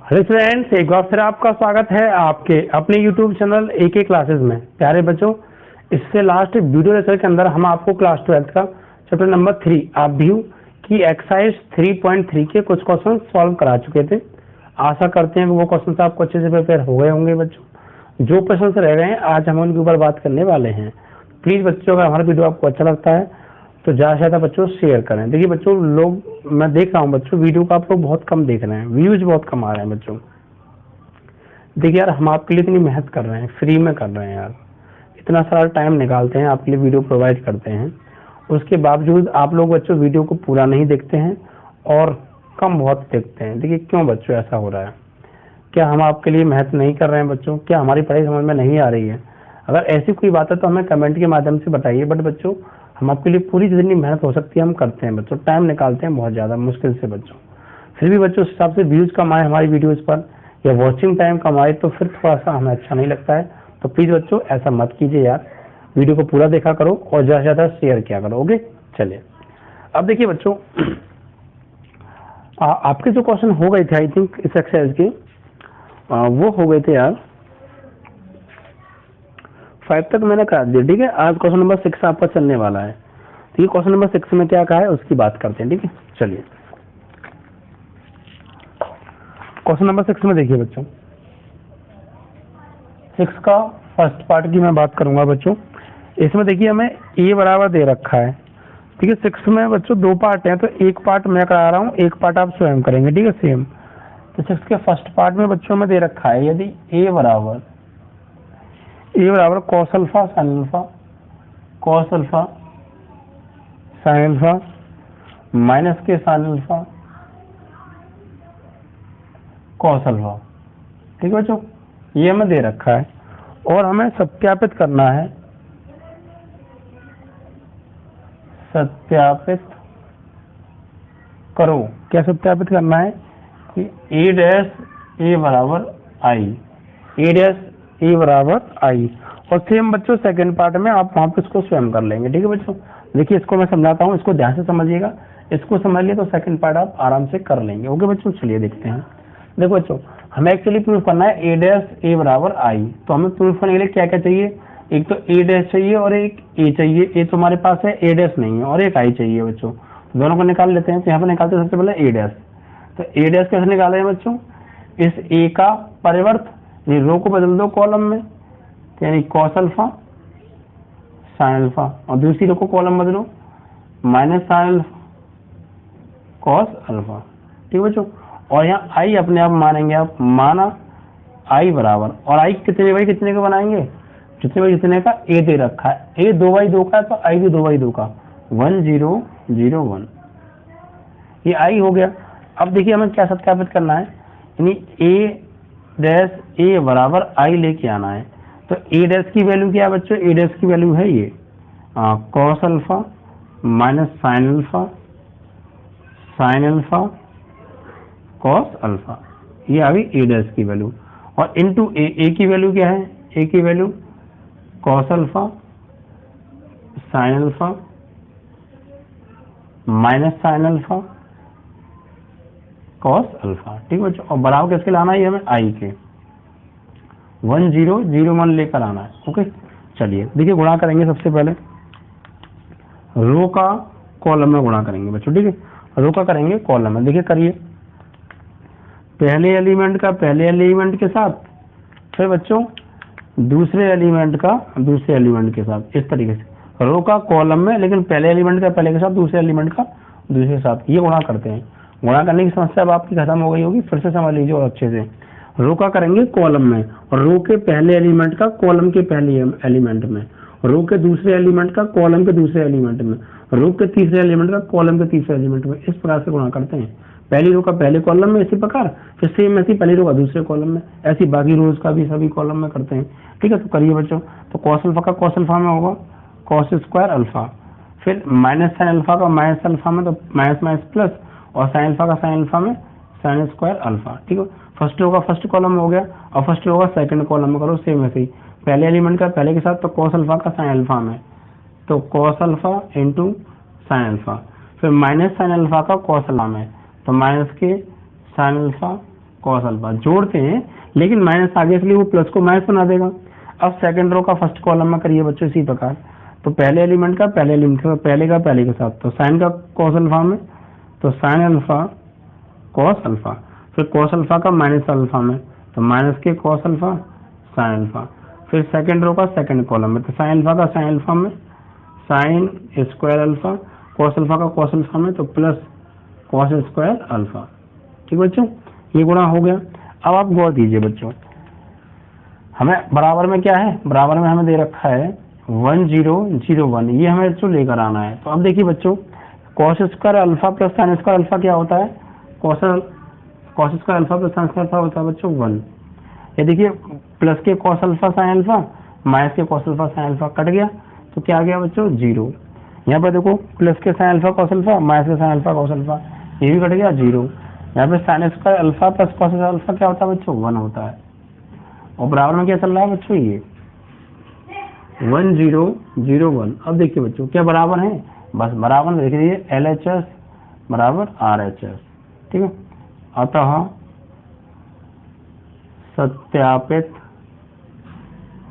Hello friends, एक बार फिर आपका स्वागत है आपके अपने यूट्यूब चैनल AK क्लासेस में। प्यारे बच्चों, इससे लास्ट वीडियो लेक्चर के अंदर हम आपको क्लास 12 का चैप्टर नंबर 3 आप व्यू की एक्सरसाइज 3.3 के कुछ क्वेश्चन सॉल्व करा चुके थे। आशा करते हैं कि वो क्वेश्चन आपको अच्छे से प्रिपेयर हो गए होंगे। बच्चों, जो क्वेश्चन रह गए हैं आज हम उनके ऊपर बात करने वाले हैं। प्लीज बच्चों, अगर हमारा वीडियो आपको अच्छा लगता है तो ज़्यादा से ज़्यादा बच्चों शेयर करें। देखिए बच्चों, लोग मैं देख रहा हूँ बच्चों वीडियो को आप लोग बहुत कम देख रहे हैं, व्यूज बहुत कम आ रहे हैं। बच्चों देखिए यार, हम आपके लिए इतनी मेहनत कर रहे हैं, फ्री में कर रहे हैं यार, इतना सारा टाइम निकालते हैं आपके लिए, वीडियो प्रोवाइड करते हैं, उसके बावजूद आप लोग बच्चों वीडियो को पूरा नहीं देखते हैं और कम बहुत देखते हैं। देखिए क्यों बच्चों ऐसा हो रहा है? क्या हम आपके लिए मेहनत नहीं कर रहे हैं बच्चों? क्या हमारी पढ़ाई समझ में नहीं आ रही है? अगर ऐसी कोई बात है तो हमें कमेंट के माध्यम से बताइए। बट बच्चों, हम आपके लिए पूरी जितनी मेहनत हो सकती है हम करते हैं बच्चों, टाइम निकालते हैं बहुत ज़्यादा मुश्किल से बच्चों। फिर भी बच्चों उस हिसाब से व्यूज कम आए हमारी वीडियोज़ पर या वॉचिंग टाइम कम आए तो फिर थोड़ा सा हमें अच्छा नहीं लगता है। तो प्लीज़ बच्चों ऐसा मत कीजिए यार, वीडियो को पूरा देखा करो और ज़्यादा से ज़्यादा शेयर किया करो। ओके, चलिए अब देखिए बच्चों, आपके जो क्वेश्चन हो गए थे आई थिंक इस एक्सरसाइज के, वो हो गए थे यार 5 तक मैंने करा दिया। ठीक है, आज क्वेश्चन नंबर 6 आपका चलने वाला है। ठीक है, क्वेश्चन नंबर 6 में क्या कहा है उसकी बात करते हैं। ठीक है, चलिए क्वेश्चन नंबर 6 में देखिए बच्चों, 6 का फर्स्ट पार्ट की मैं बात करूंगा बच्चों। इसमें देखिए हमें a बराबर दे रखा है। ठीक है, 6 में बच्चों 2 पार्ट हैं, तो एक पार्ट मैं करा रहा हूँ, एक पार्ट आप स्वयं करेंगे। ठीक है, सेम। तो 6 के फर्स्ट पार्ट में बच्चों में दे रखा है यदि a बराबर cos alpha sin alpha, cos alpha sin alpha minus के sin अल्फा cos अल्फा। ठीक है बच्चों, ये हमें दे रखा है और हमें सत्यापित करना है, सत्यापित करो। क्या सत्यापित करना है कि a डैश a बराबर i, a डैश a बराबर i। और सेम बच्चों सेकंड पार्ट में आप वहां पे इसको स्वयं कर लेंगे। ठीक है बच्चों, देखिए इसको मैं समझाता हूँ, इसको ध्यान से समझिएगा। इसको समझ लिए तो सेकंड पार्ट आप आराम से कर लेंगे। ओके बच्चों, चलिए देखते हैं। देखो बच्चों, हमें एक्चुअली प्रूफ करना है a डैश a बराबर i। तो हमें प्रूफ करने के लिए क्या क्या चाहिए? एक तो a डैश चाहिए और एक a चाहिए। a तो हमारे पास है, a डैश नहीं है, और एक i चाहिए बच्चों। दोनों को निकाल लेते हैं। तो यहाँ पर निकालते हैं सबसे पहले a डैश। तो a डैश कैसे निकाले हैं बच्चों? इस a का परिवर्त रो को बदल दो कॉलम में, यानी cos अल्फा sin अल्फा, और दूसरी रो को कॉलम बदलो minus sin alpha cos alpha. ठीक है बच्चों, और यहाँ i अपने आप मानेंगे आप, माना i बराबर, और i कितने बाई कितने का बनाएंगे? जितने बाई जितने का a दे रखा है। a 2/2 का है तो i भी 2/2 का, 1 0 0 1, ये i हो गया। अब देखिए हमें क्या सत्यापित करना है, यानी a डैश a बराबर i लेके आना है। तो a डैश की वैल्यू क्या है बच्चों? a डैश की वैल्यू है ये cos alpha minus sin alpha sin alpha cos alpha, ये आ गई a डैश की वैल्यू। और इनटू a की वैल्यू क्या है? a की value cos alpha sin alpha minus sin alpha cos alpha. ठीक है बच्चों, और बराबर किसके लाना है? हमें i के 1 0 0 1 लेकर आना है। ओके, चलिए देखिए गुणा करेंगे। सबसे पहले रो का कॉलम में गुणा करेंगे बच्चों। ठीक है, रो का करेंगे कॉलम में। देखिए करिए, पहले एलिमेंट का पहले एलिमेंट के साथ, फिर बच्चों दूसरे एलिमेंट का दूसरे एलिमेंट के साथ, इस तरीके से रो का कॉलम में, लेकिन पहले एलिमेंट का पहले के साथ, दूसरे एलिमेंट का दूसरे के साथ, ये गुणा करते हैं। गुणा करने की समस्या अब आपकी खत्म हो गई होगी, फिर से समझ लीजिए और अच्छे से। रो का करेंगे कॉलम में, और रो के पहले एलिमेंट का कॉलम के पहले एलिमेंट में, रो के दूसरे एलिमेंट का कॉलम के दूसरे एलिमेंट में, रो के तीसरे एलिमेंट का कॉलम के तीसरे एलिमेंट में, इस प्रकार से गुणा करते हैं। पहली रो का पहले कॉलम में इसी प्रकार, फिर सेम ऐसी पहली रो का दूसरे कॉलम में, ऐसी बाकी रोज का भी सभी कॉलम में करते हैं। ठीक है, तो करिए बच्चों। तो cos अल्फा का cos अल्फा में होगा cos स्क्वायर अल्फा, फिर माइनस sin अल्फा का माइनस अल्फा में, तो माइनस माइनस प्लस, और sin अल्फा का sin अल्फा में sin स्क्वायर अल्फा। ठीक है, फर्स्ट रो का फर्स्ट कॉलम में हो गया, और फर्स्ट रो का सेकंड कॉलम में करो सेम ऐसे ही। पहले एलिमेंट का पहले के साथ, तो cos अल्फा का sin अल्फा में, तो cos alpha into sin alpha, फिर माइनस sin अल्फा का cos अल्फा में, तो माइनस के sin अल्फा कॉस अल्फा जोड़ते हैं, लेकिन माइनस आगे इसलिए वो प्लस को माइनस बना देगा। अब सेकंड रो का फर्स्ट कॉलम में करिए बच्चों इसी प्रकार, तो पहले एलिमेंट का पहले एलिमेंट का पहले का पहले के साथ, तो साइन का कॉस अल्फा में, तो साइन अल्फा कॉस अल्फा, फिर कॉस अल्फा का माइनस अल्फा में, तो माइनस के कॉस अल्फा साइन अल्फा, फिर सेकंड रो का सेकंड कॉलम में, तो साइन अल्फा का साइन अल्फा में sign square alpha, cos alpha का कॉस अल्फा में, तो प्लस कॉस स्क्वायर अल्फा। ठीक बच्चों, ये गुणा हो गया। अब आप गौर कीजिए बच्चों, हमें बराबर में क्या है, बराबर में हमें दे रखा है 1 0 0 1, ये हमें बच्चों लेकर आना है। तो अब देखिए बच्चों, cos square alpha plus sine square alpha क्या होता है, cos square alpha plus sine square alpha होता है बच्चों 1। ये देखिए प्लस के cos alpha sine alpha minus के cos alpha sine alpha cut गया, तो क्या आ गया बच्चों 0। यहाँ पर देखो प्लस के sign alpha cos alpha minus के साइन अल्फा कॉस अल्फा, ये भी कट गया 0। यहाँ पे sign square alpha plus cos alpha क्या होता है बच्चों 1 होता है। और बराबर में क्या चल रहा है बच्चों, ये 1 0 0 1। अब देखिए बच्चों क्या बराबर है, बस बराबर में देख लीजिए LHS बराबर RHS। ठीक है, अतः सत्यापित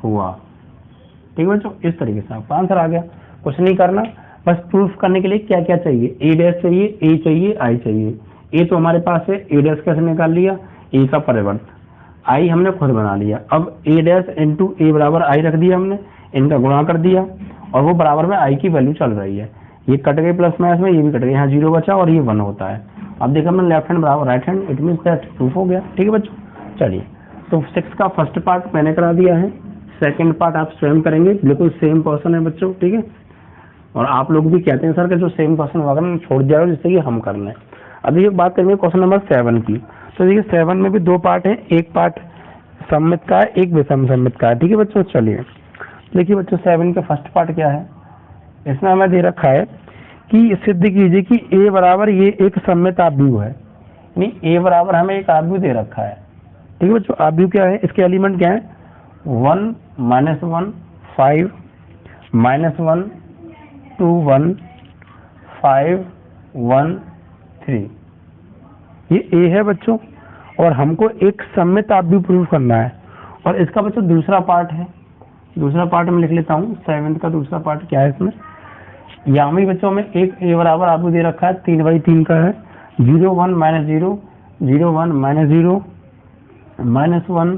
हुआ। ठीक है बच्चों, इस तरीके से आपका आंसर आ गया। कुछ नहीं करना, बस प्रूफ करने के लिए क्या क्या चाहिए, ए डैश चाहिए, ए चाहिए, आई चाहिए। ए तो हमारे पास है, ए डैश कैसे निकाल लिया, ए का परिवर्त, आई हमने खुद बना लिया। अब ए डैश इंटू ए बराबर आई रख दिया हमने, इनका गुणा कर दिया और वो बराबर में आई की वैल्यू चल रही है। ये कट गए प्लस माइनस में, ये भी कट गए, यहाँ 0 बचा और ये 1 होता है। अब देखा हमने लेफ्ट हैंड बराबर right hand, it means that proof हो गया। ठीक है बच्चों, चलिए तो 6 का फर्स्ट पार्ट मैंने करा दिया है, सेकंड पार्ट आप स्वयं करेंगे, बिल्कुल सेम क्वेश्चन है बच्चों। ठीक है, और आप लोग भी कहते हैं सर कि जो सेम क्वेश्चन वगैरह छोड़ जाओ जिससे कि हम कर लें। अभी एक बात करेंगे क्वेश्चन नंबर 7 की। तो देखिए 7 में भी 2 पार्ट है, एक पार्ट सममित का है, एक विषम सममित का है। ठीक है बच्चों, चलिए देखिए बच्चों 7 का फर्स्ट पार्ट क्या है, इसमें हमें दे रखा है कि सिद्ध कीजिए कि ए बराबर ये एक सममित आव्यूह है, यानी ए बराबर हमें एक आव्यूह दे रखा है। ठीक है बच्चों, आव्यूह क्या है, इसके एलिमेंट क्या है 1 -1 5 -1 2 1 5 1 3, ये ए है बच्चों, और हमको एक सममित आव्यूह प्रूव करना है। और इसका बच्चों दूसरा पार्ट है, दूसरा पार्ट मैं लिख लेता हूँ। 7 का दूसरा पार्ट क्या है, इसमें यहाँ भी बच्चों में एक ए बराबर आव्यूह दे रखा है, 3/3 का है, 0 1 -0 0 1 -0 -1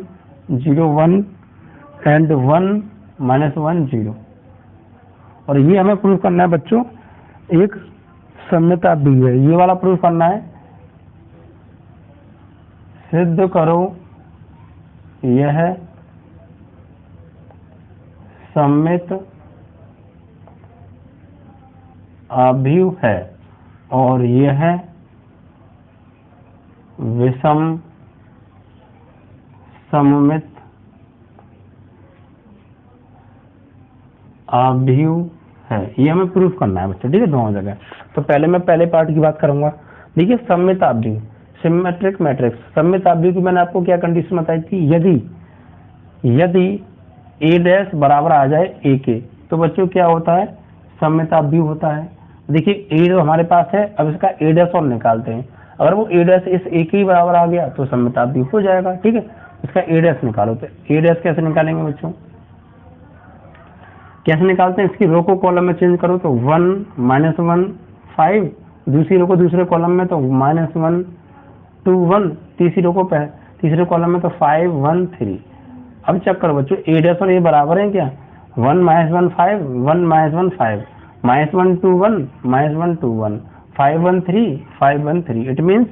0 1 एंड 1 -1 0। और ये हमें प्रूव करना है बच्चों एक सममित आव्यूह है, ये वाला प्रूव करना है। सिद्ध करो यह सममित आव्यूह है और यह विषम सममित आव्यूह है, ये हमें प्रूफ करना है बच्चों। ठीक है, दोनों जगह। तो पहले मैं पहले पार्ट की बात करूंगा। देखिए सममित आव्यूह, सिमेट्रिक मैट्रिक्स, सममित आव्यूह की मैंने आपको क्या कंडीशन बताई थी, यदि ए डैश बराबर आ जाए ए के, तो बच्चों क्या होता है सममित आव्यूह होता है। देखिए ए जो हमारे पास है, अब इसका ए डैश और निकालते हैं, अगर वो ए डैश इस ए के ही बराबर आ गया तो सममित आव्यूह हो जाएगा। ठीक है, इसका ए डैश निकालो, तो ए डैश कैसे निकालेंगे बच्चों, कैसे निकालते हैं, इसकी रो को कॉलम में चेंज करो, तो 1 -1 5, दूसरी रो को दूसरे कॉलम में तो -1 2 1, तीसरी रो को तीसरे कॉलम में तो 5 1 3। अब चेक करो बच्चों ए डैश और ए बराबर है क्या, 1 -1 5 1 -1 5 -1 2 1 -1 2 1 5 1 3 5 1 3, इट मीन्स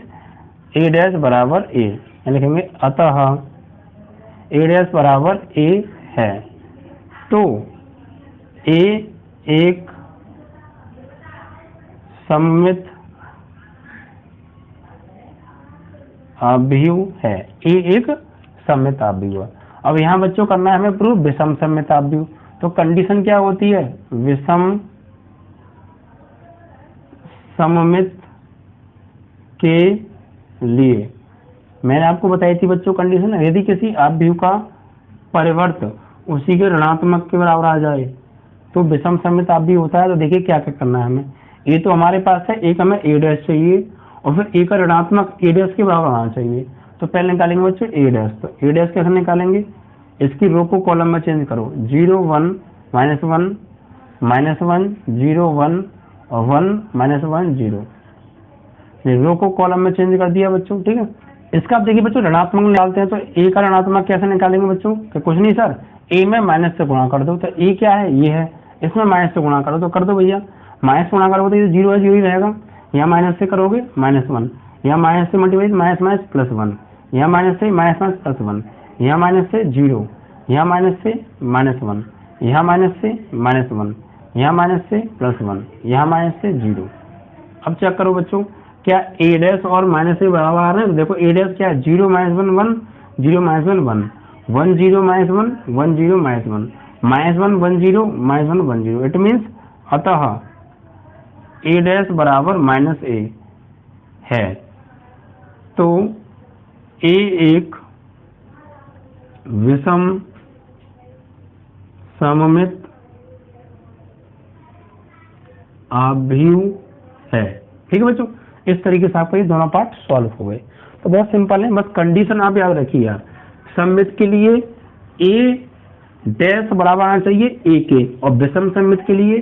ए डैश बराबर ए, लिखेंगे अतः ए डैश बराबर ए है। तो ए एक सममित आव्यूह है, ए एक सममित आव्यूह है। अब यहाँ बच्चों करना है हमें प्रूफ विषम सममित आव्यूह। तो कंडीशन क्या होती है, विषम सममित के लिए मैंने आपको बताई थी बच्चों कंडीशन, यदि किसी आव्यूह का परिवर्त उसी के ऋणात्मक के बराबर आ जाए तो विषम सममित आव्यूह होता है। तो देखिए क्या क्या करना है हमें, ए तो हमारे पास है, एक हमें ए डैश चाहिए और फिर ए का ऋणात्मक ए डैश के बराबर आना चाहिए। तो पहले निकालेंगे बच्चों ए डैश। तो ए डैश कैसे निकालेंगे, इसकी रो को कॉलम में चेंज करो, 0 1 -1 -1 0 1 1 -1 0, रो को कॉलम में चेंज कर दिया बच्चों। ठीक है, इसका आप देखिए बच्चों ऋणात्मक निकालते हैं, तो ए का ऋणात्मक कैसे निकालेंगे बच्चों, कि कुछ नहीं सर, ए में माइनस से गुणा कर दो, तो ए क्या है, ये है, इसमें माइनस से गुणा करो, तो कर दो भैया, माइनस गुणा करोगे तो ये 0 है, 0 ही रहेगा, यहाँ माइनस से करोगे -1, यहाँ माइनस से मल्टीप्लाई माइनस माइनस +1, यहाँ माइनस से माइनस माइनस +1, यहाँ माइनस से 0, यहाँ माइनस से -1, यहाँ माइनस से -1, यहाँ माइनस से +1, यहाँ माइनस से 0। अब चेक करो बच्चों, क्या ए डैश और माइनस से बराबर आ रहे हैं, तो देखो ए डैश क्या है, 0 -1 1 0 -1 1 1 0 -1 1 0 -1 -1 1 0 -1 1 0, इट मीन्स अतः ए डैश बराबर -a है। तो ए एक विषम सममित आव्यूह है। ठीक है बच्चों, इस तरीके से आपका ये दोनों पार्ट सॉल्व हो गए। तो बहुत सिंपल है, बस कंडीशन आप याद रखिए यार, सममित के लिए ए डैश बराबर आना चाहिए ए के, और विषम सममित के लिए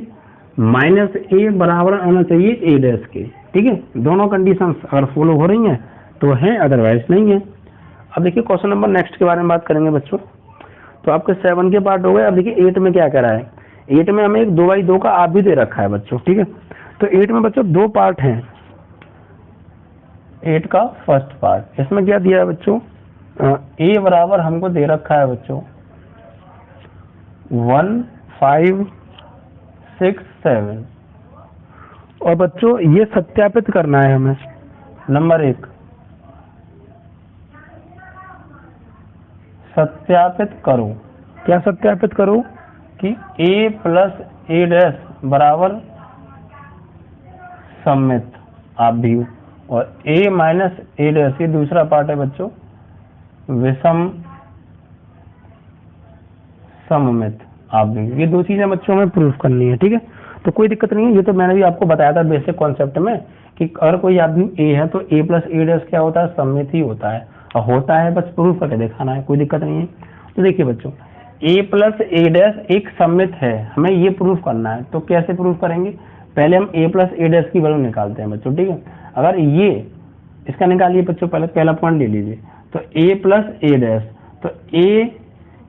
-a बराबर आना चाहिए ए डैश के। ठीक है, दोनों कंडीशंस अगर फॉलो हो रही हैं तो है, अदरवाइज नहीं है। अब देखिए क्वेश्चन नंबर नेक्स्ट के बारे में बात करेंगे बच्चों। तो आपके 7 के पार्ट हो गए। अब देखिए 8 में क्या कह रहा है, 8 में हमें एक 2/2 का आप भी दे रखा है बच्चों। ठीक है, तो 8 में बच्चों 2 पार्ट हैं। 8 का फर्स्ट पार्ट, इसमें क्या दिया है बच्चों, ए बराबर हमको दे रखा है बच्चों 1 5 6 7, और बच्चों ये सत्यापित करना है हमें। नंबर 1, सत्यापित करो। क्या सत्यापित करो, कि a प्लस ए डैश बराबर सममित आव्यूह, और a माइनस ए डैश, ये दूसरा पार्ट है बच्चों विषम सममित आव्यूह। ये दो चीजें बच्चों में प्रूफ करनी है। ठीक है, तो कोई दिक्कत नहीं है, ये तो मैंने भी आपको बताया था बेसिक कॉन्सेप्ट में, कि अगर कोई आव्यूह a है तो a प्लस ए डैश क्या होता है, सममित ही होता है, और होता है, बस प्रूफ करके दिखाना है, कोई दिक्कत नहीं है। तो देखिए बच्चों, a प्लस ए डैश एक सममित है, हमें ये प्रूफ करना है। तो कैसे प्रूफ करेंगे, पहले हम a प्लस ए डैश की वैल्यू निकालते हैं बच्चों। ठीक है, अगर ये इसका निकालिए बच्चों, पहले पहला पॉइंट ले लीजिए। तो a प्लस ए डैश, तो a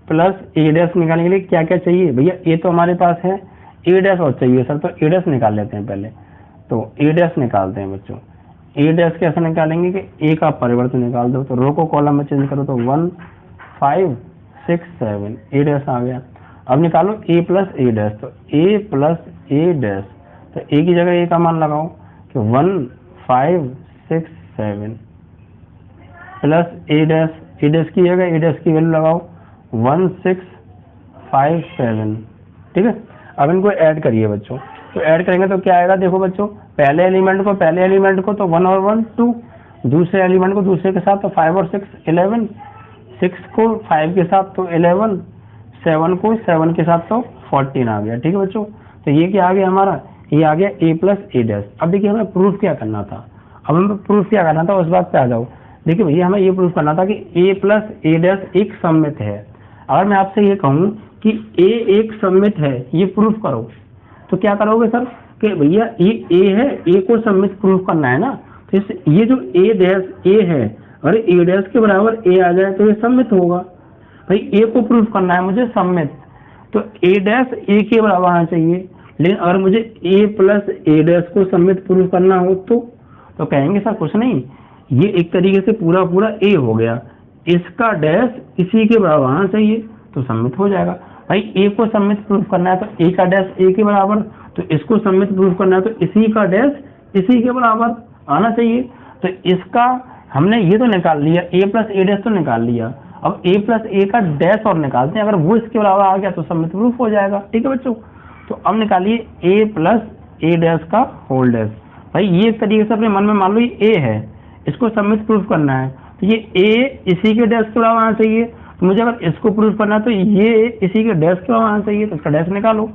प्लस ए डैश निकालने के लिए क्या क्या चाहिए भैया, a तो हमारे पास है, ए डैश और चाहिए सर, तो ए डैश निकाल लेते हैं पहले। तो ए डैश निकालते हैं बच्चों। ए डैश कैसे निकालेंगे, कि a का परिवर्तन निकाल दो, तो रो को कॉलम में चेंज करो, तो 1 5 6 7, ए डैश आ गया। अब निकालो a प्लस ए डैश, तो a प्लस ए डैश, तो a की जगह a का मान लगाओ, कि 1 5 6 7 प्लस ए डैश की जगह ए डैश की वैल्यू लगाओ 1 6 5 7। ठीक है, अब इनको ऐड करिए बच्चों। तो ऐड करेंगे तो क्या आएगा, देखो बच्चों, पहले एलिमेंट को तो 1 और 1 2, दूसरे एलिमेंट को दूसरे के साथ तो 5 और 6 11, 6 को 5 के साथ तो 11, 7 को 7 के साथ तो 14 आ गया। ठीक है बच्चों, तो ये क्या आ गया हमारा, ये आ गया a प्लस ए डैश। अब देखिए हमें प्रूफ क्या करना था, अब हमें प्रूफ क्या करना था उस बात पे आ जाओ। देखिए भैया हमें ये प्रूफ करना था कि a प्लस ए डैश एक सममित है। अगर मैं आपसे ये कहूँ कि a एक सममित है, ये प्रूफ करो, तो क्या करोगे सर, कि भैया ये a है, a को सममित प्रूफ करना है ना, तो ये जो a डैश a है, अगर ए डैश के बराबर a आ जाए तो ये सममित होगा। भाई a को प्रूफ करना है मुझे सममित, तो a डैश a के बराबर आना चाहिए। लेकिन अगर मुझे a प्लस ए डैश को सममित प्रूफ करना हो तो कहेंगे सर कुछ नहीं, ये एक तरीके से पूरा a हो गया, इसका डैश इसी के बराबर आना चाहिए, तो सममित हो जाएगा। भाई a को सममित प्रूफ करना है तो a का डैश a के बराबर, तो इसको सममित प्रूफ करना है तो इसी का डैश इसी के बराबर आना चाहिए। तो इसका हमने ये तो निकाल लिया, a प्लस ए डैश तो निकाल लिया, अब a प्लस ए का डैश और निकालते हैं, अगर वो इसके बराबर आ गया तो सममित प्रूफ हो जाएगा। ठीक है बच्चों, तो अब निकालिए a प्लस ए डैश का होल डैश। भाई ये एक तरीके से अपने मन में मान लो ये a है, इसको सममित प्रूफ करना है, तो ये a इसी के डैश के बराबर आना चाहिए। तो मुझे अगर इसको प्रूफ करना है तो ये इसी के डैश के बराबर आना चाहिए, तो इसका डैश निकालो।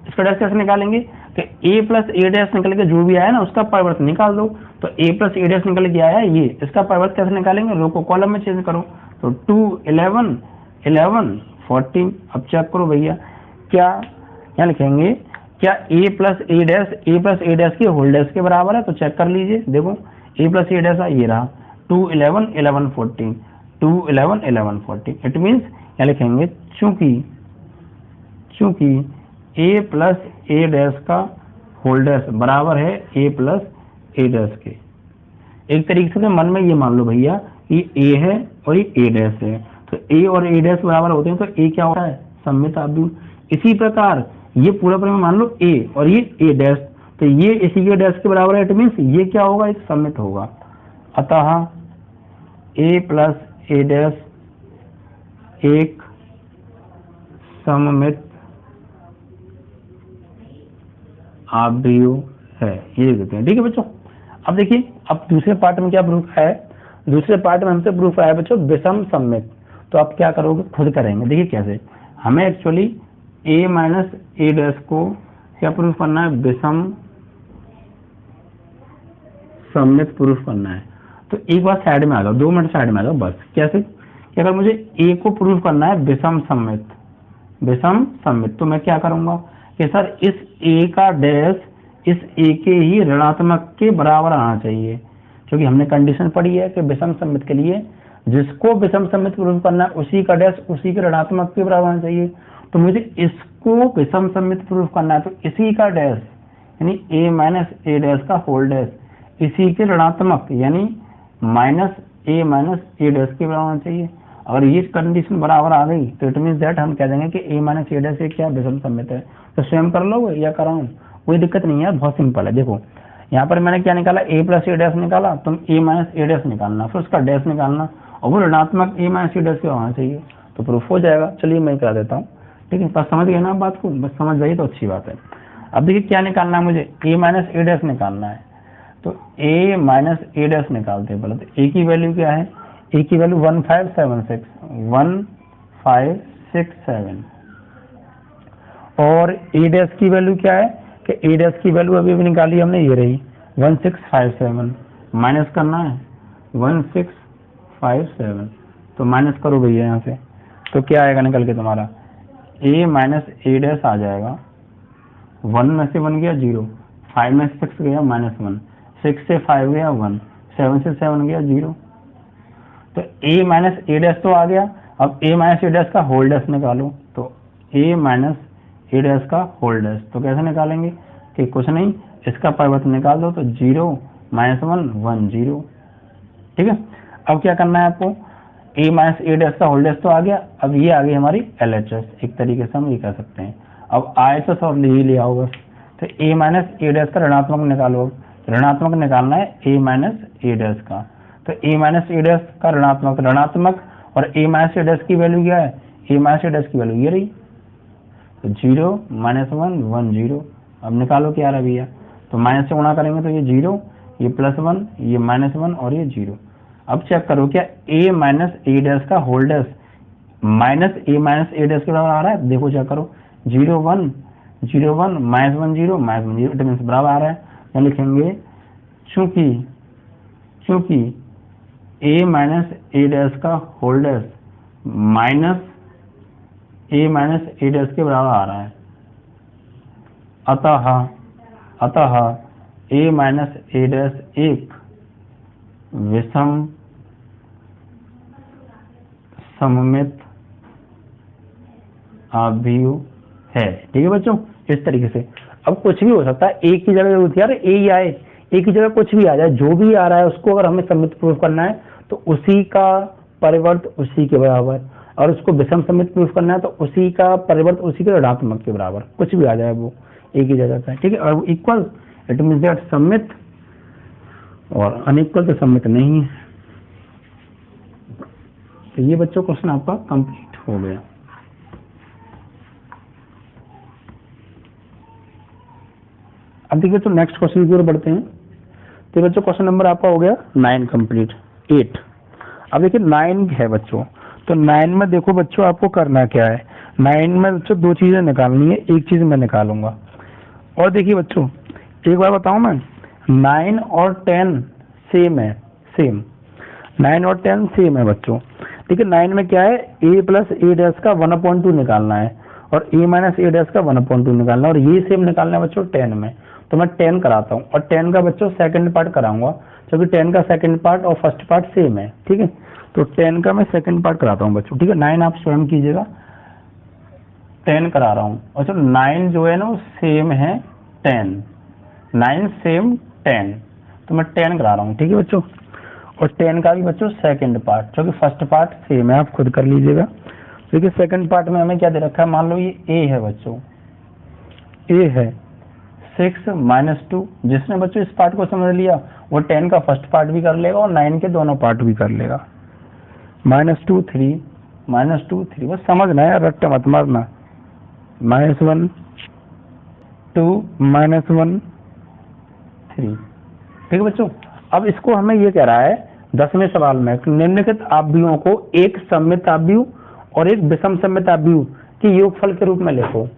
इसका डैश कैसे निकालेंगे कि ए प्लस ए डैश निकल के जो भी आया ना उसका परिवर्त निकाल दो। तो ए प्लस ए डैश निकल के आया ये, इसका परिवर्त कैसे निकालेंगे, रो को कॉलम में चेंज करो। तो 2 11 11 14। अब चेक करो भैया क्या यहाँ लिखेंगे, क्या ए प्लस ए डैश की होल डैश के बराबर है, तो चेक कर लीजिए। देखो ए प्लस ए डैश ये रहा 2 11 11 14 2 11 11 14। इट मीन्स यहाँ लिखेंगे चूंकि ए प्लस ए डैश का होल डैश बराबर है ए प्लस ए डैश के। एक तरीके से मन में ये मान लो भैया ये ए है और ये ए डैश है, तो ए और ए डैश बराबर होते हैं तो ए क्या होता है, सममित आव्यूह। इसी प्रकार ये पूरा परिमाण मान लो ए और ये ए डैश, तो ये इसी के डैश के बराबर है। इट मीन्स ये क्या होगा, एक सममित होगा। अतः ए प्लस ए डैश एक सममित आव्यूह है, ये देते हैं। ठीक है बच्चों। अब देखिए अब दूसरे पार्ट में क्या प्रूफ है, दूसरे पार्ट में हमसे प्रूफ आया बच्चों विषम सममित। तो आप क्या करोगे, खुद करेंगे। देखिए कैसे, हमें एक्चुअली ए माइनस ए डैश को क्या प्रूफ करना है, विषम सममित प्रूफ करना है। तो एक बार साइड में आ जाओ, 2 मिनट साइड में आ जाओ बस। कैसे कि अगर मुझे ए को प्रूफ करना है विषम सममित, तो मैं क्या करूंगा कि सर इस ए का डैश इस ए के ही ऋणात्मक के बराबर आना चाहिए, क्योंकि हमने कंडीशन पढ़ी है कि विषम सममित के लिए जिसको विषम सममित प्रूफ करना है उसी का डैश उसी के ऋणात्मक के बराबर आना चाहिए। तो मुझे इसको विषम सममित प्रूफ करना है, तो इसी का डैश यानी ए माइनस ए डैश का होल डैश इसी के ऋणात्मक यानी माइनस ए डैश के बराबर होना चाहिए। अगर ये कंडीशन बराबर आ गई तो इट मीन्स दैट हम कह देंगे कि ए माइनस ए डैश क्या विषम सममित है। तो स्वयं कर लो या कराऊं, कोई दिक्कत नहीं है, बहुत सिंपल है। देखो यहाँ पर मैंने क्या निकाला, ए प्लस ए डैश निकाला, तुम ए माइनस ए डैश निकालना, फिर उसका डैश निकालना और वो ऋणात्मक ए माइनस ए डैश के होना चाहिए, तो प्रूफ हो जाएगा। चलिए मैं करा देता हूँ। ठीक है, बस समझ गए ना बात को, बस समझ गई तो अच्छी बात है। अब देखिए क्या निकालना है मुझे, ए माइनस ए डैश निकालना है। तो ए माइनस ए डैश निकालते हैं पहले। तो ए की वैल्यू क्या है, ए की वैल्यू 1567 और ए डैश की वैल्यू क्या है कि ए डैश की वैल्यू अभी निकाली हमने, ये रही 1657। माइनस करना है 1657, तो माइनस करो भैया यहाँ से, तो क्या आएगा निकल के तुम्हारा, ए माइनस ए डैश आ जाएगा। 1 में से 1 गया 0, 5 में से 6 गया -1, 6 से 5 गया 1, 7 से 7 गया 0। तो ए माइनस ए डैश तो आ गया। अब ए माइनस ए डैश का होल डैश निकालो, तो ए माइनस ए डैश का होल डैश, तो कैसे निकालेंगे कि कुछ नहीं, इसका परिवर्तन निकाल दो, तो 0 -1 1 0। ठीक है, अब क्या करना है आपको, ए माइनस ए डैश का होल डैश तो आ गया, अब ये आ गई हमारी LHS, एक तरीके से हम ये कह सकते हैं। अब IHS और ले आओ बस। तो ए माइनस ए डैश का ऋणात्मक निकालो, ऋणात्मक निकालना है ए माइनस ए डैश का। तो ए माइनस ए डैश का ऋणात्मक और ए माइनस ए डैश की वैल्यू क्या है, ए माइनस ए डैश की वैल्यू ये रही, तो 0 -1 1 0। अब निकालो क्या रहा भैया, तो माइनस से गुणा करेंगे तो ये 0, ये +1, ये -1 और ये 0। अब चेक करो क्या ए माइनस ए डैश का होल डैश माइनस ए माइनस ए डैश के बराबर आ रहा है, देखो चेक करो 0 1 0 1 -1 0 -1 0, इट मींस बराबर आ रहा है। यहाँ लिखेंगे चूंकि ए माइनस ए डैश का होल डैश माइनस ए माइनस ए डैश के बराबर आ रहा है, अतः ए माइनस ए डैश एक विषम सममित आव्यूह है। ठीक है बच्चों, इस तरीके से। अब कुछ भी हो सकता है, एक की जगह होती है ए ही आए, एक की जगह कुछ भी आ जाए, जो भी आ रहा है उसको अगर हमें सममित प्रूफ करना है तो उसी का परिवर्त उसी के बराबर, और उसको विषम सममित प्रूफ करना है तो उसी का परिवर्त उसी के ऋणात्मक के बराबर, कुछ भी आ जाए वो एक ही जगह का। ठीक है, और इक्वल इट मींस दैट सममित, और अनइक्वल तो सममित नहीं है। तो ये बच्चों क्वेश्चन आपका कंप्लीट हो गया। अब देखिए तो नेक्स्ट क्वेश्चन की ओर बढ़ते हैं। तो बच्चों क्वेश्चन नंबर आपका हो गया 9 कंप्लीट। 8 अब देखिए 9 है बच्चों। तो 9 में देखो बच्चों आपको करना क्या है, 9 में बच्चों दो चीजें निकालनी है, एक चीज मैं निकालूंगा। और देखिए बच्चों एक बार बताऊं मैं, 9 और 10 सेम है, सेम 9 और 10 सेम है बच्चों। देखिए 9 में क्या है, a प्लस ए डैश का 1/2 निकालना है और a माइनस ए डैश का 1/2 निकालना है, और ये सेम निकालना है बच्चों 10 में। तो मैं 10 कराता हूँ और 10 का बच्चों सेकंड पार्ट कराऊंगा, क्योंकि 10 का सेकंड पार्ट और फर्स्ट पार्ट सेम है, ठीक है। तो 10 का मैं सेकंड पार्ट कराता हूँ बच्चों, ठीक है। 9 आप स्वयं कीजिएगा, 10 करा रहा हूँ। अच्छा 9 जो है ना वो सेम है 10, 9 सेम 10, तो मैं 10 करा रहा हूँ, ठीक है बच्चों। और 10 का भी बच्चों सेकंड पार्ट, क्योंकि फर्स्ट पार्ट सेम है, आप खुद कर लीजिएगा। देखिए सेकंड पार्ट में हमें क्या दे रखा है, मान लो ये a है बच्चों, a है 6 माइनस 2। जिसने बच्चों इस पार्ट को समझ लिया वो 10 का फर्स्ट पार्ट भी कर लेगा और 9 के दोनों पार्ट भी कर लेगा। -2 3 -2 3, बस समझना है, रट्टा मत मारना। -1 2 -1 3, ठीक है बच्चों। अब इसको हमें ये कह रहा है 10वें सवाल में, निम्नलिखित आव्यूहों को एक सममित आव्यूह और एक विषम सममित आव्यूह के योगफल के रूप में लिखो।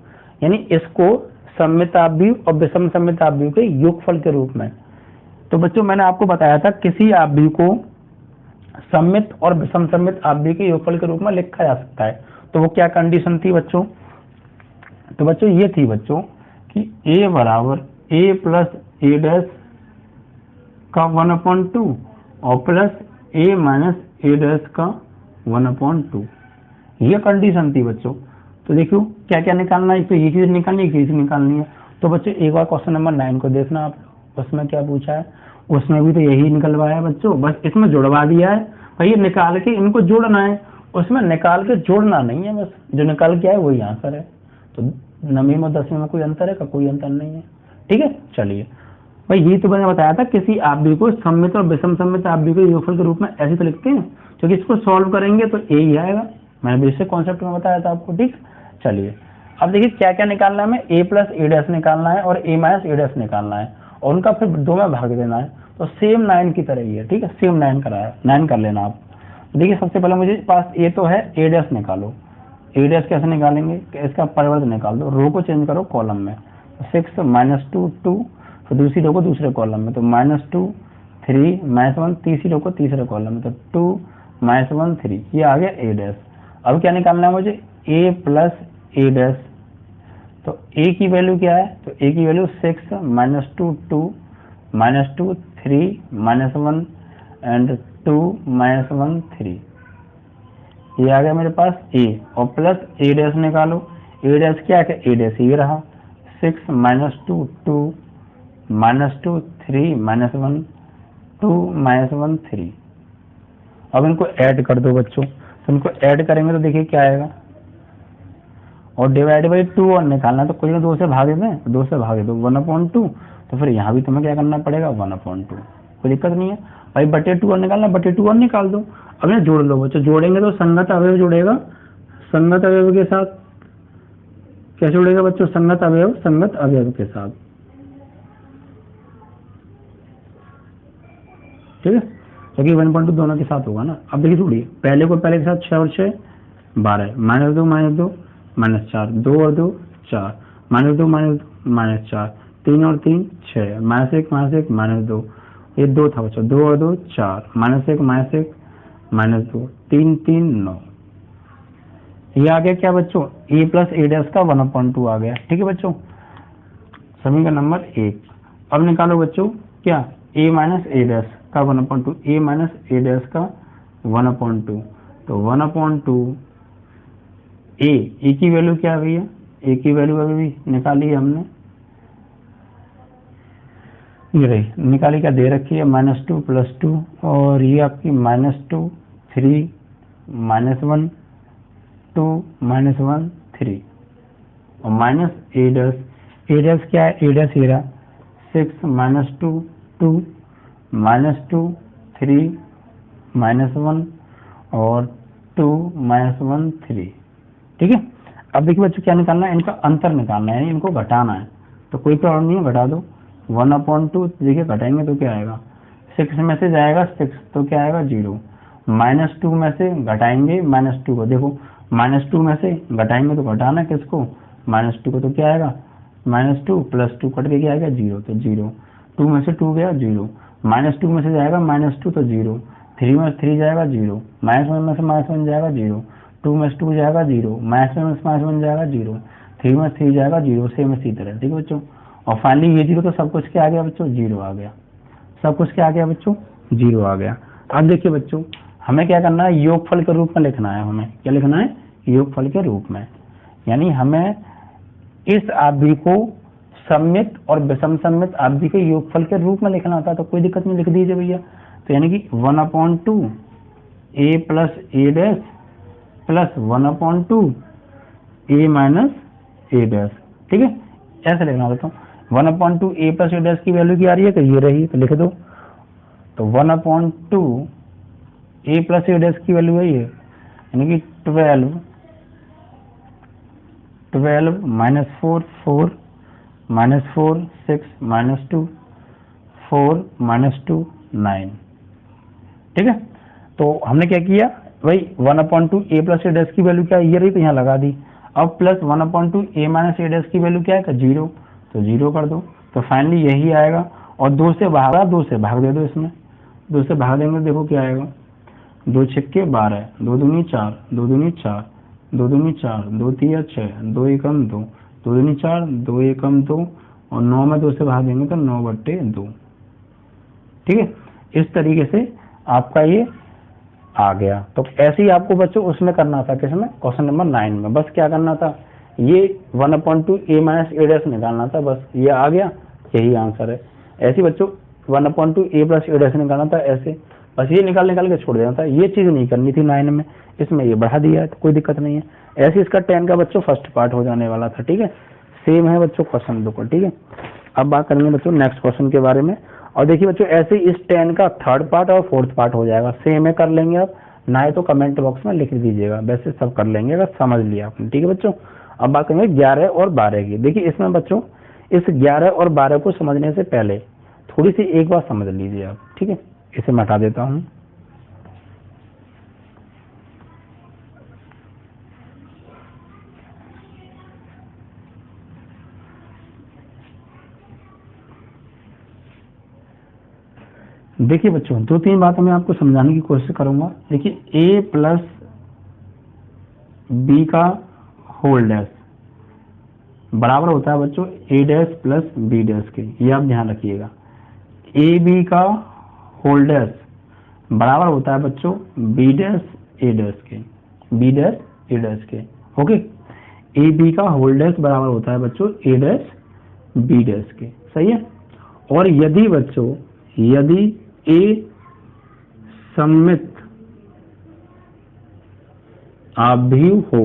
यानी इसको सममित आव्यूह और विषम सममित आव्यूह के योगफल के रूप में। तो बच्चों मैंने आपको बताया था किसी आव्यूह को सममित और विषम सममित आव्यूह के योगफल के रूप में लिखा जा सकता है। तो वो क्या कंडीशन थी बच्चों, तो बच्चों ये थी बच्चों कि a बराबर a प्लस ए डैश का 1/2 और plus a minus A dash का 1/2, ये कंडीशन थी बच्चों। तो देखो क्या क्या निकालना है, तो ये चीज निकालनी है, ये चीज निकालनी है। तो बच्चों एक बार क्वेश्चन नंबर 9 को देखना आप, उसमें क्या पूछा है, उसमें भी तो यही निकलवाया है बच्चों, बस इसमें जुड़वा दिया है भाई, ये निकाल के इनको जोड़ना है, उसमें निकाल के जोड़ना नहीं है, बस जो निकाल के आए वही आंसर है। तो 9वीं और 10वीं में कोई अंतर है का, कोई अंतर नहीं है, ठीक है। चलिए भाई ये तो मैंने बताया था किसी आव्यूह को सममित और विषम सममित आव्यूह के योगफल के रूप में ऐसे तो लिखते हैं, क्योंकि इसको सॉल्व करेंगे तो ए ही आएगा, मैंने बेसिक कॉन्सेप्ट में बताया था आपको, ठीक। चलिए अब देखिए क्या क्या निकालना है, हमें a प्लस ए डैश निकालना है और a माइनस ए डैश निकालना है और उनका फिर 2 में भाग देना है। तो सेम 9 की तरह ही है, ठीक है, सेम 9 कराया, 9 कर लेना आप। देखिए सबसे पहले मुझे पास a तो है, a डैश निकालो। a डैश कैसे निकालेंगे, इसका परिवर्तन निकाल दो, रो को चेंज करो कॉलम में। 6 -2 2, फिर दूसरी रो को दूसरे कॉलम में, तो -2 3 -1, तीसरी रो को तीसरे कॉलम में, तो 2 -1 3, ये आ गया a डैश। अब क्या निकालना है मुझे, a प्लस ए डैश। तो a की वैल्यू क्या है, तो a की वैल्यू 6 -2 2 -2 3 -1 एंड 2 -1 3, ये आ गया मेरे पास a। और प्लस ए डैश निकालो, ए डैश क्या है, ए डैश ये रहा 6 -2 2 -2 3 -1 2 -1 3। अब इनको ऐड कर दो बच्चों, तो इनको ऐड करेंगे तो देखिए क्या आएगा, और डिवाइड बाई 2 और निकालना, तो कोई ना 2 से भाग दें, 2 से भाग दो 1/2, तो फिर यहाँ भी तुम्हें क्या करना पड़ेगा 1/2, कोई दिक्कत नहीं है भाई। बटे 2 और निकालना, बटे 2 और निकाल दो। अब ये जोड़ लो बच्चों, जोड़ेंगे तो संगत अवयव जुड़ेगा, संगत अवयव के साथ कैसे जुड़ेगा बच्चों, संगत अवयव के साथ, ठीक है, क्योंकि 1/2 दोनों के साथ होगा ना। अब देखिए जोड़िए, पहले को पहले के साथ 6 और 6 12, -2 -2 -4, 2 और 2 4, -2 -4, 3 और 3 6, -1 -2, ये 2 था बच्चों, 2 और 2 4, -1 -2, 3 3 9, ये आ गया क्या बच्चों, a प्लस ए डैश का 1/2 आ गया, ठीक है बच्चों, समीकरण नंबर 1। अब निकालो बच्चों क्या, a माइनस ए डैश का 1/2, a माइनस ए डैश का 1/2, तो 1/2 ए की वैल्यू क्या है भैया, ए की वैल्यू अभी भी निकाली है हमने, ये रही निकाली, क्या दे रखी है -2 +2, और ये आपकी -2 3 -1 2 -1 3, और माइनस ए डैश क्या है, ए डैश ये रहा 6 -2 2 -2 3 -1 और 2 -1 3, ठीक है। अब देखिए बच्चों क्या निकालना है, इनका अंतर निकालना है, इनको घटाना है, तो कोई प्रॉब्लम नहीं है, घटा दो 1/2, देखिए घटाएंगे तो क्या आएगा, 6 में से जाएगा 6 तो क्या आएगा 0, -2 में से घटाएंगे -2 को, देखो -2 में से घटाएंगे तो घटाना किसको, -2 को, तो क्या आएगा -2 + 2 कट के क्या आएगा 0, तो 0, 2 में से 2 गया 0, -2 में से जाएगा -2 तो 0, 3 में से 3 जाएगा 0, -1 में से -1 जाएगा 0, 2 में से 2 जाएगा 0, -1 में से -1 जाएगा 0, 3 में से 3 जाएगा 0, सेम इसी तरह। ठीक है बच्चों, और फाइनली ये 0 तो सब कुछ क्या आ गया बच्चों, 0 आ गया, सब कुछ क्या आ गया बच्चों, 0 आ गया। अब देखिए बच्चों, हमें क्या करना है, योगफल के रूप में लिखना है, हमें क्या लिखना है, योगफल के रूप में, यानी हमें इस आवधि को सममित और विषम सममित आवधि के योगफल के रूप में लिखना होता है, तो कोई दिक्कत नहीं, लिख दीजिए भैया। तो यानी कि 1/2 a + a dash + 1/2 a - a dash. ठीक है, ऐसे लिखना होता है। 1/2 a + a डैश की वैल्यू क्या आ रही है, तो ये रही, तो लिख दो। तो 1/2 a + a डैश की वैल्यू है ये, यानी कि 12 -4 4 -4 6 -2 4 -2 9। ठीक है, तो हमने क्या किया भाई, 1/2 a + a डैश की वैल्यू क्या है, ये रही, तो यहाँ लगा दी। अब प्लस 1/2 a - a डैश की वैल्यू क्या है, 0, तो 0 कर दो, तो फाइनली यही आएगा। और 2 से भागा, 2 से भाग दे दो, इसमें 2 से भाग देंगे, देखो क्या आएगा, 2 छक्के 12, 2 दूनी 4, 2 दूनी 4, 2 दूनी 4, 2 तिया 6, 2 एकम 2, 2 दूनी 4, 2 एकम 2, और 9 में 2 से भाग देंगे तो 9/2। ठीक है, इस तरीके से आपका ये आ गया। तो ऐसे ही आपको बच्चों उसमें करना था, किसमें, क्वेश्चन नंबर 9 में। बस क्या करना था, ये 1/2 a - a डैश निकालना था, बस ये आ गया, यही आंसर है। ऐसे ही बच्चों 1/2 a + a डैश निकालना था, ऐसे बस ये निकाल के छोड़ देना था, ये चीज नहीं करनी थी 9 में, इसमें ये बढ़ा दिया है तो कोई दिक्कत नहीं है। ऐसे इसका 10 का बच्चों फर्स्ट पार्ट हो जाने वाला था। ठीक है, सेम है बच्चों क्वेश्चन बिल्कुल। ठीक है, अब बात करेंगे बच्चों नेक्स्ट क्वेश्चन के बारे में। और देखिए बच्चों, ऐसे इस 10 का 3rd पार्ट और 4th पार्ट हो जाएगा, सेम है, कर लेंगे आप, ना है तो कमेंट बॉक्स में लिख दीजिएगा, वैसे सब कर लेंगे अगर समझ लिया आपने। ठीक है बच्चों, अब बात करेंगे 11 और 12 की। देखिए इसमें बच्चों, इस 11 और 12 को समझने से पहले थोड़ी सी एक बार समझ लीजिए आप। ठीक है, इसे मैं हटा देता हूँ। देखिए बच्चों, 2-3 बातें मैं आपको समझाने की कोशिश करूंगा। देखिए a + b का होल डैश बराबर होता है बच्चों a डैश + b डैश के, ये आप ध्यान रखिएगा। ab का होल डैश बराबर होता है बच्चों b डैश a डैश के, b डैश a डैश के। ओके, ab का होल डैश बराबर होता है बच्चों a डैश b डैश के, सही है। और यदि बच्चों, यदि a सममित आव्यूह हो,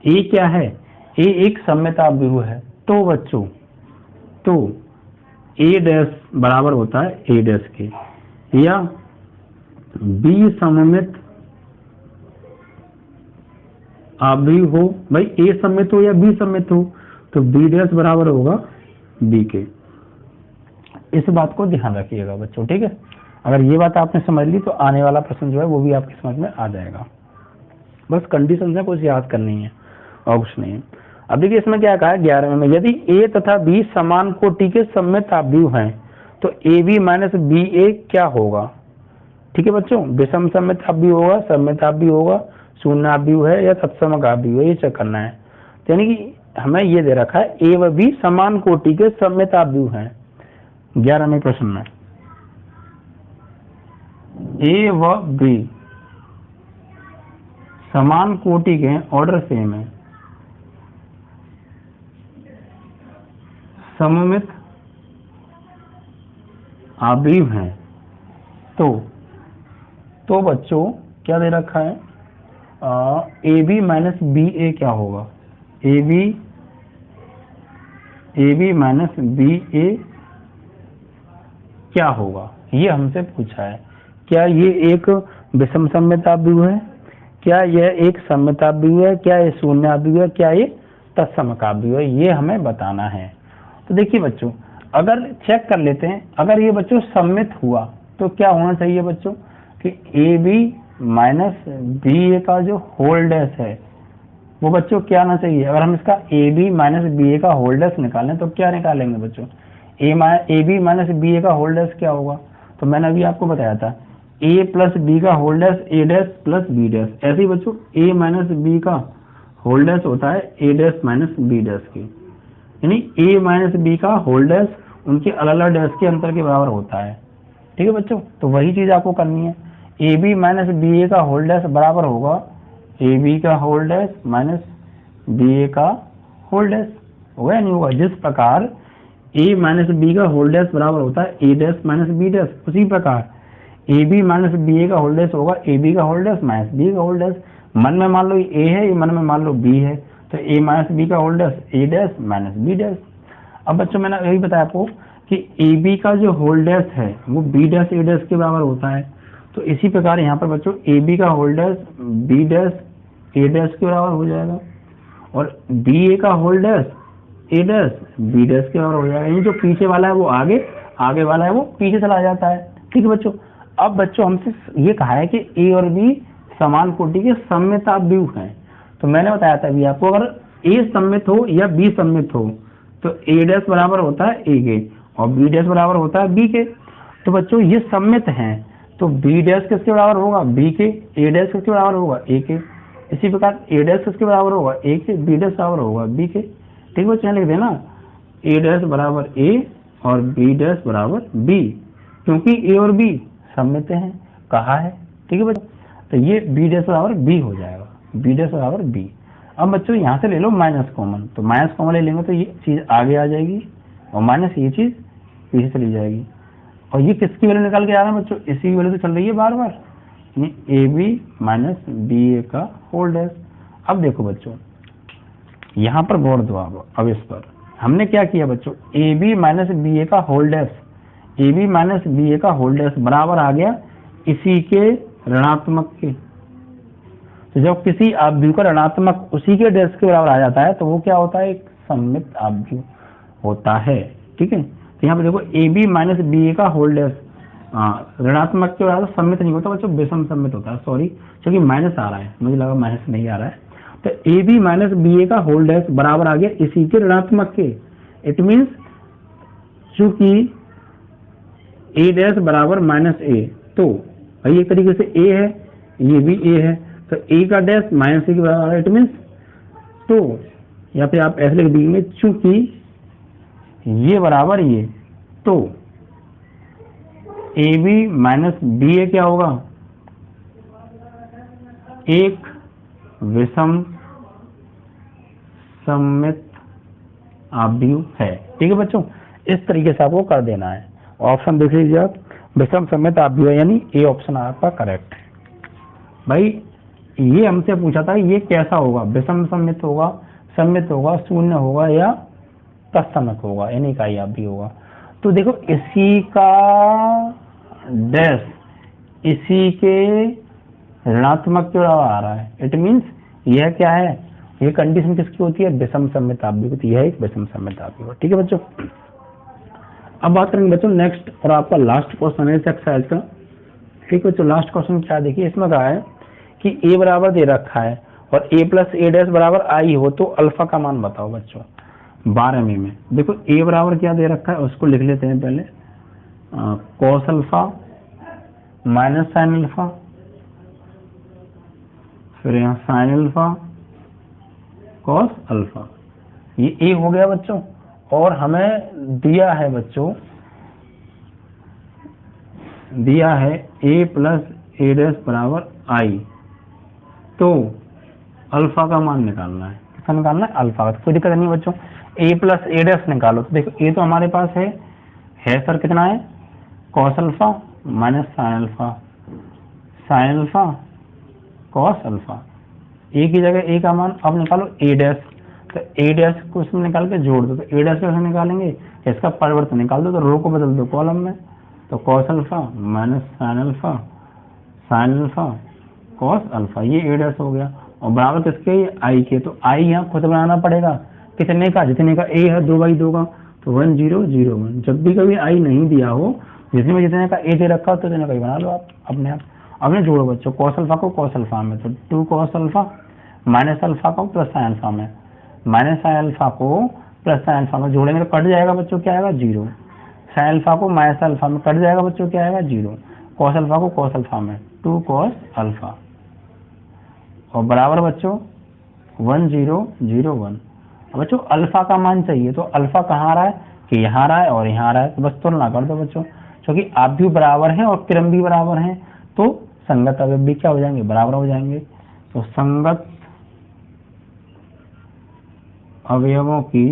a क्या है, a एक सममित आव्यूह है, तो बच्चों, तो a डैश बराबर होता है a डैश के, या b सममित आव्यूह हो, भाई a सममित हो या b सममित हो, तो b डैश बराबर होगा b के। इस बात को ध्यान रखिएगा बच्चों। ठीक है, अगर ये बात आपने समझ ली तो आने वाला प्रश्न जो है वो भी आपकी समझ में आ जाएगा। बस कंडीशन है, कुछ याद करनी है और कुछ नहीं है। अब देखिए इसमें क्या कहा है 11 में, यदि a तथा b समान कोटि के सममित आव्यूह हैं तो ab - ba क्या होगा। ठीक है बच्चों, विषम सममित आव्यूह होगा, सममित आव्यूह होगा, शून्य आव्यूह है या तत्समक आव्यूह है, ये चेक करना है। तो यानी कि हमें ये दे रखा है a व b समान कोटि के सममित आव्यूह हैं 11वें प्रश्न में, a व b समान कोटि के, ऑर्डर सेम है, सममित आव्यूह हैं, तो बच्चों क्या दे रखा है, ab - ba क्या होगा, ab - ba क्या होगा, ये हमसे पूछा है। क्या ये एक विषम सममित आव्यूह है, क्या यह एक सममित आव्यूह है, क्या ये शून्य आव्यूह है, क्या ये तत्समक आव्यूह है, ये हमें बताना है। तो देखिए बच्चों, अगर चेक कर लेते हैं, अगर ये बच्चों सममित हुआ तो क्या होना चाहिए बच्चों कि ab - ba का जो होल डैश है वो बच्चों क्या आना चाहिए, अगर हम इसका ए बी माइनस बी ए का होल डैश निकालें तो क्या निकालेंगे बच्चों, A B minus B A का होल डैश क्या होगा, तो मैंने अभी आपको बताया था ए प्लस बी का होल डैश ए डैश प्लस बी डैश। ऐसे ही बच्चों ए माइनस बी का होल डैश होता है ए डैश माइनस बी डैश की, यानी ए माइनस बी का होल डैश उनके अलग अलग डैश के अंतर के बराबर होता है। ठीक है बच्चों, तो वही चीज आपको करनी है, ए बी माइनस बी ए का होल डैश बराबर होगा ए बी का whole dash minus B A का होल डैश, होगा या नहीं होगा। जिस प्रकार ए माइनस बी का होल डैश बराबर होता है ए डैश माइनस बी डैश, उसी प्रकार ए बी माइनस बी ए का होल डैश होगा ए बी का होल डैश माइनस बी का होल डैश। मन में मान लो ए है, ये मन में मान लो बी है, तो ए माइनस बी का होल डैश ए डैश माइनस बी डैश। अब बच्चों मैंने यही बताया आपको कि ए बी का जो होल डैश है वो बी डैश ए डैश के बराबर होता है, तो इसी प्रकार यहाँ पर बच्चों ए बी का होल डैश बी डैश ए डैश के बराबर हो जाएगा और बी ए का होल डैश ए डैश बी डैश के बराबर हो जाएगा। ये जो पीछे वाला है वो आगे, आगे वाला है वो पीछे चला जाता है। ठीक है बच्चों, अब बच्चों हमसे ये कहा है कि ए और बी समान कोटि के सममित आव्यूह हैं, तो मैंने बताया था अभी आपको अगर ए सममित हो या बी सममित हो तो ए डैश बराबर होता है ए के और बी डैश बराबर होता है बी के। तो बच्चों ये सममित हैं तो बी डैश किसके बराबर होगा, बी के, ए डैश किसके बराबर होगा, ए के। इसी प्रकार ए डैश किसके बराबर होगा, ए के, बी डैश बराबर होगा बी के। ठीक बच्चों, यहाँ लिख देना ए डैश बराबर ए और बी डैश बराबर बी, क्योंकि ए और बी सममित हैं, कहा है। ठीक है बच्चों, तो ये बी डैश बराबर बी हो जाएगा, बी डैश बराबर बी। अब बच्चों यहाँ से ले लो माइनस कॉमन, तो माइनस कॉमन ले लेंगे तो ये चीज आगे आ जाएगी और माइनस ये चीज पीछे चली जाएगी। और ये किसकी वैल्यू निकाल के आ रहा है बच्चों, इसी की वैल्यू तो चल रही है बार बार, ए बी माइनस बी ए का होल डैश। अब देखो बच्चों यहाँ पर गौर दो आप, अब इस पर हमने क्या किया बच्चों, A B minus B A का whole dash, A B minus B A का होल डैश बराबर आ गया इसी के ऋणात्मक के। तो जब किसी आव्यूह का ऋणात्मक उसी के डैश के बराबर आ जाता है तो वो क्या होता है, एक सममित आव्यूह होता है। ठीक है, तो यहाँ पे देखो ए बी माइनस बी ए का होल डैश ऋणात्मक के बराबर सममित नहीं होता बच्चों, विषम सममित होता है। सॉरी, क्योंकि माइनस आ रहा है, मुझे लगा माइनस नहीं आ रहा है। तो ए बी माइनस बी ए का होल डैश बराबर आ गया इसी के ऋणात्मक के। इट मीन्स चूंकि ए डैश बराबर माइनस ए, तो भाई एक तरीके से ए है ये भी ए है, तो ए का डैश माइनस ए के बराबर है। इट मीन्स तो या फिर आप ऐसे लिख देंगे चूंकि ये बराबर ये, तो ए बी माइनस बी ए क्या होगा, एक विषम सममित आव्यूह है। ठीक है बच्चों, इस तरीके से आपको कर देना है। ऑप्शन देख लीजिए आप, विषम सममित आव्यूह यानी ए ऑप्शन आपका करेक्ट है। भाई ये हमसे पूछा था ये कैसा होगा, विषम सममित होगा, सममित होगा, शून्य होगा या तत्समक होगा, यानी इकाई आव्यूह होगा। तो देखो इसी का डैश इसी के ऋणात्मक के बराबर आ रहा है। इट मीन्स यह क्या है, ये कंडीशन किसकी होती है, विषम सममित आव्यूह होती है, एक विषम सममित आव्यूह। ठीक है बच्चों, अब बात करेंगे बच्चों नेक्स्ट और आपका लास्ट क्वेश्चन है इस एक्सरसाइज का। ठीक है बच्चों, लास्ट क्वेश्चन क्या देखिए, इसमें कहा है कि ए बराबर दे रखा है और ए प्लस ए डैश बराबर आई हो तो अल्फा का मान बताओ बच्चों 12वीं में। देखो ए बराबर क्या दे रखा है उसको लिख लेते हैं पहले, cos alpha minus sine alpha, फिर यहाँ साइन अल्फा कॉस अल्फा, ये ए हो गया बच्चों। और हमें दिया है बच्चों, दिया है ए प्लस ए डैश बराबर आई, तो अल्फा का मान निकालना है। किसका निकालना है, अल्फा का। तो कोई दिक्कत नहीं बच्चों, ए प्लस ए डैश निकालो। तो देखो ए तो हमारे पास है सर कितना है, cos alpha minus sine alpha, sine alpha cos alpha. A की जगह ए का मान अब निकालो ए डैश, तो ए डैश को इसमें निकाल के जोड़ दो। तो ए डैश कैसे निकालेंगे, इसका परिवर्तन निकाल दो, तो रो को बदल दो कॉलम में, तो cos alpha minus sine alpha, sine alpha cos alpha, ये ए डैश हो गया। और बराबर किसके, आई के। तो आई यहाँ खुद बनाना पड़ेगा, कितने का, जितने का ए है 2/2 का, तो 1 0 0 1। जब भी कभी आई नहीं दिया हो, जिसमें जितने का ए दे रखा हो तो इतने का ही बना लो आप अपने आप। अब जोड़ो बच्चों कॉस अल्फा को कॉस अल्फा में, तो 2 कॉस अल्फा माइनस अल्फा को प्लस साइन अल्फा में, माइनस साइन अल्फा को प्लस साइन अल्फा में जोड़ेंगे तो कट जाएगा बच्चों, क्या आएगा 0। साइन अल्फा को माइनस अल्फा में कट जाएगा बच्चों, क्या आएगा 0। कॉस अल्फा को कॉस अल्फा में 2 कॉस अल्फा, और बराबर बच्चों 1 0 0 1। बच्चों अल्फा का मान चाहिए, तो अल्फा कहाँ आ रहा है कि यहाँ आ रहा है और यहाँ आ रहा है, तो बस तुलना कर दो बच्चों, क्योंकि आप भी बराबर हैं और क्रम भी बराबर हैं, तो संगत अवयव भी क्या हो जाएंगे, बराबर हो जाएंगे। तो संगत अवयवों की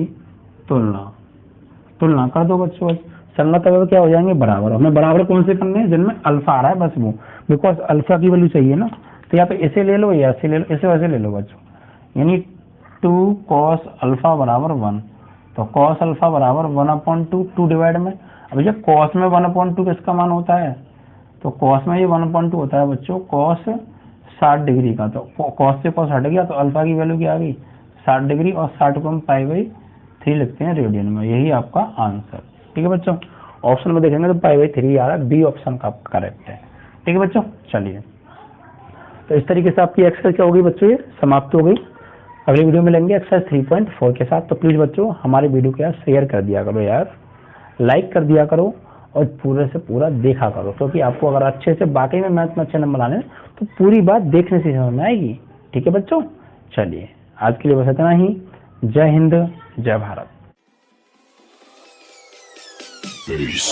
तुलना कर दो बच्चों। संगत अवयव क्या हो जाएंगे, बराबर। हमें बराबर कौन से करने हैं, जिनमें अल्फा आ रहा है बस वो, बिकॉज अल्फा की वैल्यू चाहिए ना, तो या तो इसे ले लो या इसे ले लो, इसे वैसे ले लो बच्चों, यानी 2 cos अल्फा बराबर 1, तो cos अल्फा बराबर 1/2, 2 डिवाइड में, अब जब cos में 1/2 किसका मान होता है, तो cos में ये 1/2 होता है बच्चों cos 60 डिग्री का, तो cos से cos हट गया, तो अल्फा की वैल्यू क्या आ गई 60 डिग्री, और 60 को हम π/3 लिखते हैं रेडियन में, यही आपका आंसर। ठीक है बच्चों, ऑप्शन में देखेंगे तो π/3 आ रहा है, बी ऑप्शन का करेक्ट है। ठीक है बच्चों, चलिए तो इस तरीके से आपकी एक्सरसाइज क्या होगी बच्चों, ये समाप्त हो गई। अगली वीडियो में लेंगे एक्सरसाइज 3.4 के साथ। तो प्लीज बच्चों हमारे वीडियो को यार शेयर कर दिया करो यार, लाइक कर दिया करो, और पूरे से पूरा देखा करो, क्योंकि आपको अगर अच्छे से वाकई में मैथ में अच्छे नंबर आने तो पूरी बात देखने से समझ में आएगी। ठीक है बच्चों, चलिए आज के लिए बस इतना ही। जय हिंद, जय भारत। Peace.